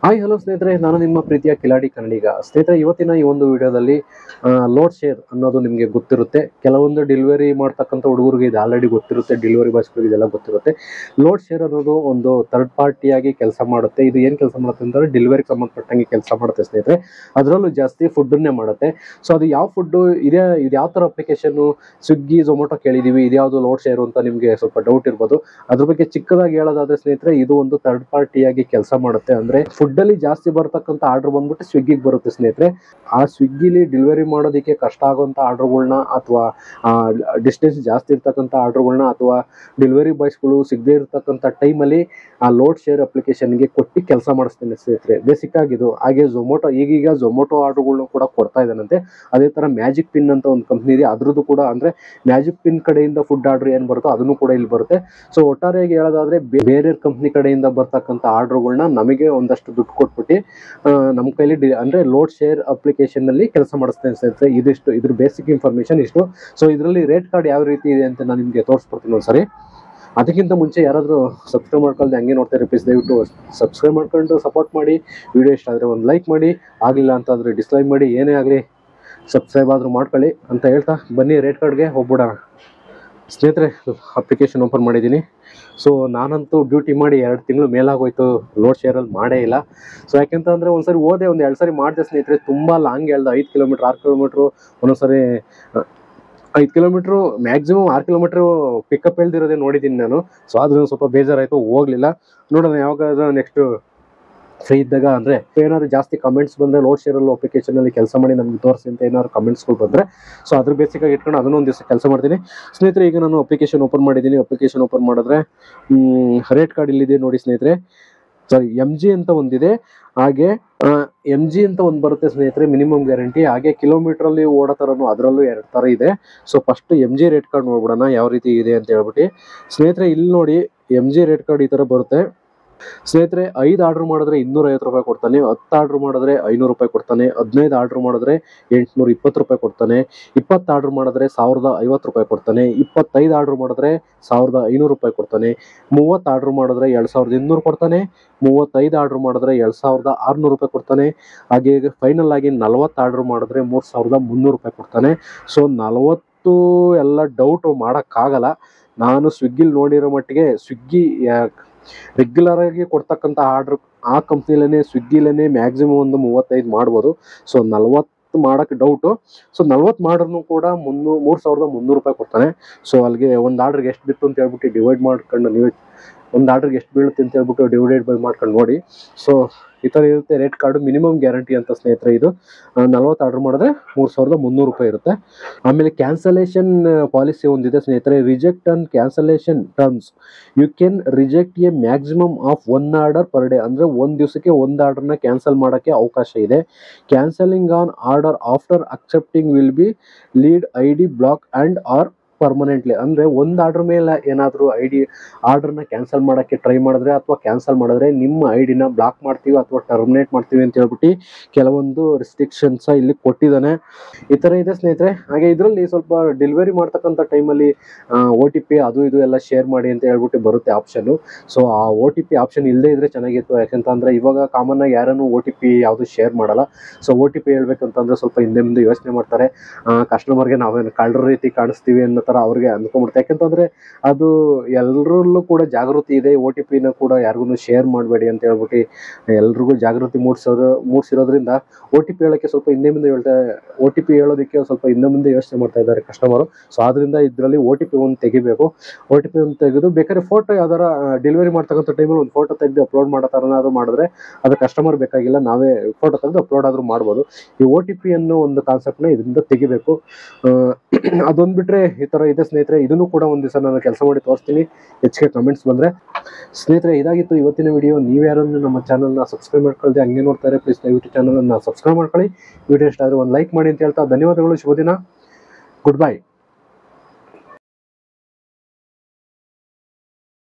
Hi hello ಸ್ನೇಹಿತರೆ, ನಾನು ನಿಮ್ಮ ಪ್ರೀತಿಯ ಕಿಲಾಡಿ ಕನ್ನಡಿಗ. ಸ್ನೇಹಿತರೆ, ಇವತ್ತಿನ ಈ ಒಂದು ವಿಡಿಯೋದಲ್ಲಿ ಲೋಡ್ ಶೇರ್ ಅನ್ನೋದು ನಿಮಗೆ ಗೊತ್ತಿರುತ್ತೆ. ಕೆಲವೊಂದು ಡೆಲಿವರಿ ಮಾಡ್ತಕ್ಕಂಥ ಹುಡುಗರಿಗೆ ಇದು ಆಲ್ರೆಡಿ ಗೊತ್ತಿರುತ್ತೆ, ಡೆಲಿವರಿ ಬಾಯ್ಸ್ಗಳಿಗೆ ಇದೆಲ್ಲ ಗೊತ್ತಿರುತ್ತೆ. ಲೋಡ್ ಶೇರ್ ಅನ್ನೋದು ಒಂದು ಥರ್ಡ್ ಪಾರ್ಟಿಯಾಗಿ ಕೆಲಸ ಮಾಡುತ್ತೆ. ಇದು ಏನು ಕೆಲಸ ಮಾಡುತ್ತೆ ಅಂತಂದರೆ ಡೆಲಿವರಿಗೆ ಸಂಬಂಧಪಟ್ಟಂಗೆ ಕೆಲಸ ಮಾಡುತ್ತೆ ಸ್ನೇಹಿತರೆ. ಅದರಲ್ಲೂ ಜಾಸ್ತಿ ಫುಡ್ಡನ್ನೇ ಮಾಡುತ್ತೆ. ಸೊ ಅದು ಯಾವ ಫುಡ್ಡು ಇದೆ, ಇದು ಯಾವ ಥರ ಅಪ್ಲಿಕೇಶನ್ನು, ಸ್ವಿಗ್ಗಿ ಝೊಮೊಟೊ ಕೇಳಿದ್ದೀವಿ, ಇದು ಯಾವುದು ಲೋಡ್ ಶೇರು ಅಂತ ನಿಮಗೆ ಸ್ವಲ್ಪ ಡೌಟ್ ಇರ್ಬೋದು. ಅದ್ರ ಬಗ್ಗೆ ಚಿಕ್ಕದಾಗಿ ಹೇಳೋದಾದ್ರೆ ಸ್ನೇಹಿತರೆ, ಇದು ಒಂದು ಥರ್ಡ್ ಪಾರ್ಟಿಯಾಗಿ ಕೆಲಸ ಮಾಡುತ್ತೆ. ಅಂದರೆ ಫುಡ್ಡಲ್ಲಿ ಜಾಸ್ತಿ ಬರ್ತಕ್ಕಂಥ ಆರ್ಡರ್ ಬಂದ್ಬಿಟ್ಟು ಸ್ವಿಗ್ಗಿಗೆ ಬರುತ್ತೆ ಸ್ನೇಹಿತರೆ. ಆ ಸ್ವಿಗ್ಗಿಲಿ ಡೆಲಿವರಿ ಮಾಡೋದಕ್ಕೆ ಕಷ್ಟ ಆಗುವಂಥ ಆರ್ಡರ್ಗಳನ್ನ ಅಥವಾ ಡಿಸ್ಟೆನ್ಸ್ ಜಾಸ್ತಿ ಇರ್ತಕ್ಕಂಥ ಆರ್ಡರ್ಗಳನ್ನ ಅಥವಾ ಡೆಲಿವರಿ ಬಾಯ್ಸ್ಗಳು ಸಿಗದೇ ಇರ್ತಕ್ಕಂಥ ಟೈಮಲ್ಲಿ ಆ ಲೋಡ್ ಶೇರ್ ಅಪ್ಲಿಕೇಶನ್ಗೆ ಕೊಟ್ಟು ಕೆಲಸ ಮಾಡಿಸ್ತೇನೆ ಸ್ನೇಹಿತರೆ. ಬೇಸಿಕ್ ಆಗಿದು. ಹಾಗೆ ಝೊಮೊಟೊ ಈಗೀಗ ಝೊಮೊಟೊ ಆರ್ಡರ್ಗಳನ್ನ ಕೂಡ ಕೊಡ್ತಾ ಇದ್ದಾನಂತೆ. ಅದೇ ಥರ ಮ್ಯಾಜಿಕ್ ಪಿನ್ ಅಂತ ಒಂದು ಕಂಪ್ನಿ ಇದೆ, ಅದ್ರದ್ದು ಕೂಡ ಅಂದರೆ ಮ್ಯಾಜಿಕ್ ಪಿನ್ ಕಡೆಯಿಂದ ಫುಡ್ ಆರ್ಡರ್ ಏನು ಬರುತ್ತೋ ಅದನ್ನು ಕೂಡ ಇಲ್ಲಿ ಬರುತ್ತೆ. ಸೊ ಒಟ್ಟಾರೆಯಾಗಿ ಹೇಳೋದಾದ್ರೆ ಬೇರೆ ಕಂಪ್ನಿ ಕಡೆಯಿಂದ ಬರ್ತಕ್ಕಂಥ ಆರ್ಡರ್ಗಳನ್ನ ನಮಗೆ ಒಂದಷ್ಟು ದುಡ್ಡು ಕೊಟ್ಬಿಟ್ಟು ನಮ್ಮ ಕೈಲಿ ಅಂದರೆ ಲೋಡ್ ಶೇರ್ ಅಪ್ಲಿಕೇಶನ್ನಲ್ಲಿ ಕೆಲಸ ಮಾಡಿಸ್ತೇನೆ ಸ್ನೇಹಿತರೆ. ಇದಿಷ್ಟು ಇದ್ರ ಬೇಸಿಕ್ ಇನ್ಫಾರ್ಮೇಷನ್ ಇಷ್ಟು. ಸೊ ಇದರಲ್ಲಿ ರೇಟ್ ಕಾರ್ಡ್ ಯಾವ ರೀತಿ ಇದೆ ಅಂತ ನಾನು ನಿಮಗೆ ತೋರಿಸ್ಕೊಡ್ತೀನಿ ಒಂದ್ಸರಿ. ಅದಕ್ಕಿಂತ ಮುಂಚೆ ಯಾರಾದರೂ ಸಬ್ಸ್ಕ್ರೈಬ್ ಮಾಡ್ಕೊಳ್ಳದೆ ಹಂಗೆ ನೋಡ್ತಾರೆ ಪ್ಲೀಸ್ ದಯವಿಟ್ಟು ಸಬ್ಸ್ಕ್ರೈಬ್ ಮಾಡ್ಕೊಂಡು ಸಪೋರ್ಟ್ ಮಾಡಿ. ವಿಡಿಯೋ ಇಷ್ಟ ಆದರೆ ಒಂದು ಲೈಕ್ ಮಾಡಿ, ಆಗಲಿಲ್ಲ ಅಂತಂದರೆ ಡಿಸ್ಲೈಕ್ ಮಾಡಿ. ಏನೇ ಆಗಲಿ ಸಬ್ಸ್ಕ್ರೈಬ್ ಆದರೂ ಮಾಡ್ಕೊಳ್ಳಿ ಅಂತ ಹೇಳ್ತಾ ಬನ್ನಿ ರೇಟ್ ಕಾರ್ಡ್ಗೆ ಹೋಗ್ಬಿಡೋಣ. ಸ್ನೇಹಿತರೆ, ಅಪ್ಲಿಕೇಶನ್ ಓಪನ್ ಮಾಡಿದ್ದೀನಿ. ಸೊ ನಾನಂತೂ ಡ್ಯೂಟಿ ಮಾಡಿ 2 ತಿಂಗಳು ಮೇಲಾಗೋಯ್ತು, ಲೋಡ್ ಶೇರಲ್ಲಿ ಮಾಡೇ ಇಲ್ಲ. ಸೊ ಯಾಕೆಂತಂದರೆ ಒಂದ್ಸರಿ ಹೋದೆ, ಒಂದು 2 ಸರಿ ಮಾಡಿದೆ ಸ್ನೇಹಿತರೆ. ತುಂಬ ಲಾಂಗ್ ಹೇಳ್ದೆ, 5 ಕಿಲೋಮೀಟ್ರ್ 6 ಕಿಲೋಮೀಟ್ರು, ಒಂದೊಂದ್ಸರಿ 5 ಕಿಲೋಮೀಟ್ರು ಮ್ಯಾಕ್ಸಿಮಮ್ 6 ಕಿಲೋಮೀಟ್ರು ಪಿಕಪ್ ಹೇಳ್ದಿರೋದೇ ನೋಡಿದ್ದೀನಿ ನಾನು. ಸೊ ಆದ್ರೂ ಸ್ವಲ್ಪ ಬೇಜಾರಾಯಿತು, ಹೋಗಲಿಲ್ಲ. ನೋಡೋಣ ಯಾವಾಗ ನೆಕ್ಸ್ಟು ಫ್ರೀ ಇದ್ದಾಗ. ಅಂದರೆ ಏನಾದ್ರು ಜಾಸ್ತಿ ಕಮೆಂಟ್ಸ್ ಬಂದರೆ ಲೋಡ್ ಶೇರಲ್ಲಿ ಅಪ್ಲಿಕೇಶನಲ್ಲಿ ಕೆಲಸ ಮಾಡಿ ನಮಗೆ ತೋರಿಸಿ ಅಂತ ಏನಾದ್ರು ಕಮೆಂಟ್ಸ್ಗಳು ಬಂದರೆ ಸೊ ಅದ್ರ ಬೇಸಿಕಾಗಿ ಇಟ್ಕೊಂಡು ಅದನ್ನು ಒಂದು ದಿವಸ ಕೆಲಸ ಮಾಡ್ತೀನಿ ಸ್ನೇಹಿತರೆ. ಈಗ ನಾನು ಅಪ್ಲಿಕೇಶನ್ ಓಪನ್ ಮಾಡಿದ್ದೀನಿ. ಅಪ್ಲಿಕೇಶನ್ ಓಪನ್ ಮಾಡಿದ್ರೆ ರೇಟ್ ಕಾರ್ಡ್ ಇಲ್ಲಿದೆ ನೋಡಿ ಸ್ನೇಹಿತರೆ. ಸಾರಿ, MG ಅಂತ ಒಂದಿದೆ, ಹಾಗೆ MG ಅಂತ ಒಂದು ಬರುತ್ತೆ ಸ್ನೇಹಿತರೆ, ಮಿನಿಮಮ್ ಗ್ಯಾರಂಟಿ. ಹಾಗೆ ಕಿಲೋಮೀಟ್ರಲ್ಲಿ ಓಡೋ ಥರನೂ ಅದರಲ್ಲೂ 2 ಥರ ಇದೆ. So first MG rate card ನೋಡ್ಬಿಡೋಣ ಯಾವ ರೀತಿ ಇದೆ ಅಂತ ಹೇಳ್ಬಿಟ್ಟು. ಸ್ನೇಹಿತರೆ ಇಲ್ಲಿ ನೋಡಿ, MG ರೇಟ್ ಕಾರ್ಡ್ ಈ ಥರ ಬರುತ್ತೆ ಸ್ನೇಹಿತರೆ. 5 ಆರ್ಡರ್ ಮಾಡಿದ್ರೆ 250 ರೂಪಾಯಿ ಕೊಡ್ತಾನೆ, 10 ಆರ್ಡರ್ ಮಾಡಿದ್ರೆ 500 ರೂಪಾಯಿ ಕೊಡ್ತಾನೆ, 15 ಆರ್ಡರ್ ಮಾಡಿದ್ರೆ 820 ರೂಪಾಯಿ ಕೊಡ್ತಾನೆ, 20 ಆರ್ಡರ್ ಮಾಡಿದ್ರೆ 1050 ರೂಪಾಯಿ ಕೊಡ್ತಾನೆ, 25 ಆರ್ಡರ್ ಮಾಡಿದ್ರೆ 1500 ರೂಪಾಯಿ ಕೊಡ್ತಾನೆ, 30 ಆರ್ಡರ್ ಮಾಡಿದ್ರೆ 2200 ಕೊಡ್ತಾನೆ, 35 ಆರ್ಡರ್ ಮಾಡಿದ್ರೆ 2600 ರೂಪಾಯಿ ಕೊಡ್ತಾನೆ. ಹಾಗೆ ಫೈನಲ್ ಆಗಿ 40 ಆರ್ಡರ್ ಮಾಡಿದ್ರೆ 3300 ರೂಪಾಯಿ ಕೊಡ್ತಾನೆ. ಸೊ 40 ಎಲ್ಲ ಡೌಟು ಮಾಡೋಕ್ಕಾಗಲ್ಲ. ನಾನು ಸ್ವಿಗ್ಗಿಲಿ ನೋಡಿರೋ ಮಟ್ಟಿಗೆ ಸ್ವಿಗ್ಗಿ ರೆಗ್ಯುಲರ್ ಆಗಿ ಕೊಡ್ತಕ್ಕಂಥ ಆರ್ಡ್ರ್ ಆ ಕಂಪ್ನಿಲೇ ಸ್ವಿಗ್ಗಿಲೇ ಮ್ಯಾಕ್ಸಿಮಮ್ ಒಂದು 35 ಮಾಡ್ಬೋದು. ಸೊ 40 ಮಾಡೋಕ್ಕೆ ಡೌಟು. ಸೊ 40 ಮಾಡ್ರೂ ಕೂಡ 3300 ರೂಪಾಯಿ ಕೊಡ್ತಾನೆ. ಸೊ ಅಲ್ಲಿಗೆ ಒಂದು ಆರ್ಡ್ರಿಗೆ ಎಷ್ಟು ಬಿತ್ತು ಅಂತ ಹೇಳ್ಬಿಟ್ಟು ಡಿವೈಡ್ ಮಾಡ್ಕೊಂಡು ನೀವೇ ಒಂದು ಆರ್ಡ್ರಿಗೆ ಎಷ್ಟು ಬೀಳುತ್ತೆ ಅಂತ ಹೇಳ್ಬಿಟ್ಟು ಡಿವೈಡೆಡ್ ಬೈ ಮಾಡ್ಕೊಂಡು ನೋಡಿ. ಸೊ ಈ ಥರ ಇರುತ್ತೆ ರೇಟ್ ಕಾರ್ಡು. ಮಿನಿಮಮ್ ಗ್ಯಾರಂಟಿ ಅಂತ ಸ್ನೇಹಿತರೆ ಇದು. 40 ಆರ್ಡರ್ ಮಾಡಿದ್ರೆ 3300 ರೂಪಾಯಿ ಇರುತ್ತೆ. ಆಮೇಲೆ ಕ್ಯಾನ್ಸಲೇಷನ್ ಪಾಲಿಸಿ ಒಂದಿದೆ ಸ್ನೇಹಿತರೆ. Reject and cancellation terms. You can reject a maximum of 1 order per day. ಅಂದರೆ ಒಂದು ದಿವಸಕ್ಕೆ 1 ಆರ್ಡರ್ನ ಕ್ಯಾನ್ಸಲ್ ಮಾಡೋಕ್ಕೆ ಅವಕಾಶ ಇದೆ. Cancelling on order after accepting will be lead ID block and or permanently. ಅಂದರೆ ಒಂದು ಆರ್ಡರ್ ಮೇಲೆ ಏನಾದರೂ ಆರ್ಡರ್ನ ಕ್ಯಾನ್ಸಲ್ ಮಾಡೋಕ್ಕೆ ಟ್ರೈ ಮಾಡಿದ್ರೆ ಅಥವಾ ಕ್ಯಾನ್ಸಲ್ ಮಾಡಿದ್ರೆ ನಿಮ್ಮ ID ಬ್ಲಾಕ್ ಮಾಡ್ತೀವಿ ಅಥವಾ ಟರ್ಮಿನೇಟ್ ಮಾಡ್ತೀವಿ ಅಂತ ಹೇಳ್ಬಿಟ್ಟು ಕೆಲವೊಂದು ರಿಸ್ಟ್ರಿಕ್ಷನ್ಸ್ ಇಲ್ಲಿ ಕೊಟ್ಟಿದ್ದಾನೆ. ಈ ಥರ ಇದೆ ಸ್ನೇಹಿತರೆ. ಹಾಗೆ ಇದರಲ್ಲಿ ಸ್ವಲ್ಪ ಡೆಲಿವರಿ ಮಾಡ್ತಕ್ಕಂಥ ಟೈಮಲ್ಲಿ OTP ಅದು ಇದು ಎಲ್ಲ ಶೇರ್ ಮಾಡಿ ಅಂತ ಹೇಳ್ಬಿಟ್ಟು ಬರುತ್ತೆ ಆಪ್ಷನ್ನು. ಸೊ ಆ OTP ಆಪ್ಷನ್ ಇಲ್ಲದೇ ಇದ್ದರೆ ಚೆನ್ನಾಗಿತ್ತು. ಯಾಕೆಂತಂದರೆ ಇವಾಗ ಕಾಮನ್ನಾಗಿ ಯಾರನ್ನು OTP ಯಾವುದು ಶೇರ್ ಮಾಡಲ್ಲ. ಸೊ OTP ಹೇಳ್ಬೇಕಂತಂದರೆ ಸ್ವಲ್ಪ ಹಿಂದೆ ಮುಂದೆ ಯೋಚನೆ ಮಾಡ್ತಾರೆ. ಕಸ್ಟಮರ್ಗೆ ನಾವೇನು ಕಳ್ಳರ ರೀತಿ ಕಾಣಿಸ್ತೀವಿ ಅನ್ನೋ ಥರ ಅವ್ರಿಗೆ ಅಂದ್ಕೊಂಡ್ಬಿಡ್ತಾರೆ. ಯಾಕೆಂತಂದರೆ ಅದು ಎಲ್ಲರಲ್ಲೂ ಕೂಡ ಜಾಗೃತಿ ಇದೆ. OTPನ ಕೂಡ ಯಾರಿಗೂ ಶೇರ್ ಮಾಡಬೇಡಿ ಅಂತ ಹೇಳ್ಬಿಟ್ಟು ಎಲ್ರಿಗೂ ಜಾಗೃತಿ ಮೂಡಿಸಿರೋದ್ರಿಂದ OTP ಹೇಳೋಕ್ಕೆ ಸ್ವಲ್ಪ ಹಿಂದೆ ಮುಂದೆ OTP ಹೇಳೋದಕ್ಕೆ ಸ್ವಲ್ಪ ಹಿಂದೆ ಮುಂದೆ ಯೋಚನೆ ಮಾಡ್ತಾ ಇದ್ದಾರೆ ಕಸ್ಟಮರು. ಸೊ ಆದ್ದರಿಂದ ಇದರಲ್ಲಿ OTP ಒಂದು ತೆಗಿಬೇಕು. OTP ಒಂದು ತೆಗೆದು ಬೇಕಾದ್ರೆ ಫೋಟೋ ಯಾವ್ದಾರ ಡೆಲಿವರಿ ಮಾಡ್ತಕ್ಕಂಥ ಟೈಮಲ್ಲಿ ಒಂದು ಫೋಟೋ ತೆಗೆದು ಅಪ್ಲೋಡ್ ಮಾಡೋ ಥರನಾದ್ರು ಮಾಡಿದ್ರೆ ಅದು ಕಸ್ಟಮರ್ ಬೇಕಾಗಿಲ್ಲ, ನಾವೇ ಫೋಟೋ ತೆಗೆದು ಅಪ್ಲೋಡ್ ಆದರೂ ಮಾಡ್ಬೋದು. ಈ OTP ಅನ್ನೋ ಒಂದು ಕಾನ್ಸೆಪ್ಟ್ನ ಇದರಿಂದ ತೆಗಿಬೇಕು. ಅದೊಂದು ಬಿಟ್ಟರೆ ಈ ಥರ ಇದೆ ಸ್ನೇಹಿತರೆ. ಇದನ್ನು ಕೂಡ ಒಂದು ದಿವಸ ನಾನು ಕೆಲಸ ಮಾಡಿ ತೋರಿಸ್ತೀನಿ ಹೆಚ್ಚಿಗೆ ಕಮೆಂಟ್ಸ್ ಬಂದರೆ. ಸ್ನೇಹಿತರೆ, ಇದಾಗಿತ್ತು ಇವತ್ತಿನ ವಿಡಿಯೋ. ನೀವ್ಯಾರನ್ನು ನಮ್ಮ ಚಾನಲ್ನ ಸಬ್ಸ್ಕ್ರೈಬ್ ಮಾಡ್ಕೊಳ್ದೆ ಹಂಗೆ ನೋಡ್ತಾರೆ ಪ್ಲೀಸ್ ದಯವಿಟ್ಟು ಚಾನಲನ್ನು ಸಬ್ಸ್ಕ್ರೈಬ್ ಮಾಡ್ಕೊಳ್ಳಿ. ವಿಡಿಯೋ ಇಷ್ಟ ಆದರೆ ಒಂದು ಲೈಕ್ ಮಾಡಿ ಅಂತ ಹೇಳ್ತಾ ಧನ್ಯವಾದಗಳು. ಶುಭ ದಿನ. Good bye.